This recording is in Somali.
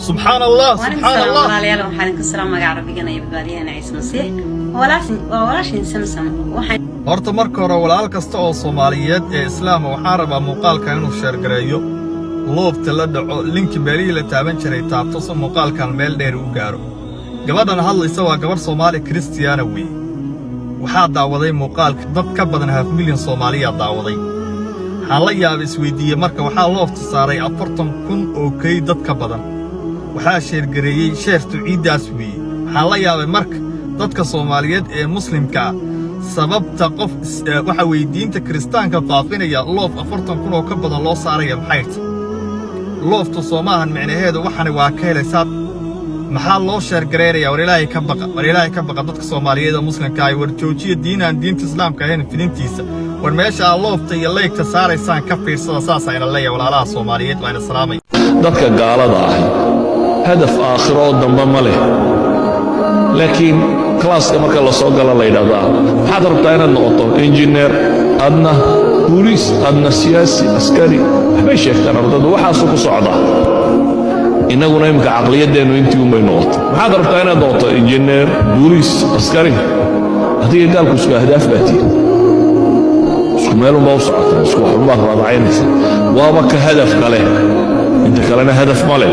سبحان الله سبحان الله. والله يلا وحنا كسر ما قاعد بيجينا يبقى لنا عيسى مسيح ولكن سمسم وحنا horta marka hore walaal kasta oo Soomaaliyeed ee Islaam waxaan rabaa muuqaalka inuu share gareeyo loobta la dhaco linki beeri la taaban jiray taabto soo muuqaalkan meel dheer u gaaro gabadhan hadlaysa waa gabar Soomaali Kristiyaana weey waxaa daawaday muuqaalka dad ka badan 5,000,000 Soomaaliya daawaday waxaan la yaabay isweydiiyay marka waxaa loobta saaray 40,000 oo kay dad ka badan waxaa share gareeyay sheertu ciidaas weey waxaan la yaabay marka dadka Soomaaliyeed ee muslimka sababta qof waxa weydiinta Kiristaanka faafinaya loof 40,000 oo ka badan loo saaraya maxay tahay looftu Soomahan macnaheedu waxana waa ka helaysaa maxaa loo share gareeyaa war Ilaahay ka baqa dadka Soomaaliyeed ee muslimka ay war joojiyo diinta Islaamka ahayn filintiisa war meesha loofta iyo leegta saaraysaan ka fiirsada saas ayna leeyahay walaalaha Soomaaliyeed waa islaamay dadka gaalada ah hadaf aakhiro dambe ma leh laakiin كلاسك مركز الله صقل الله يرضى حضر بتاعنا النقطة إنجنير أدنى بوليس أدنى سياسي عسكري ما شيخ أنا رضى وحاسوك صعدة إنه نايمك عقلية ده إنه أنت يوم بينقط حضر بتاعنا النقطة إنجنير بوليس عسكري هذه قال كسب أهداف باتي سكمالهم بوصعة سكوا حلوة راضعين وابك هدف قاله أنت كلنا هدف ماله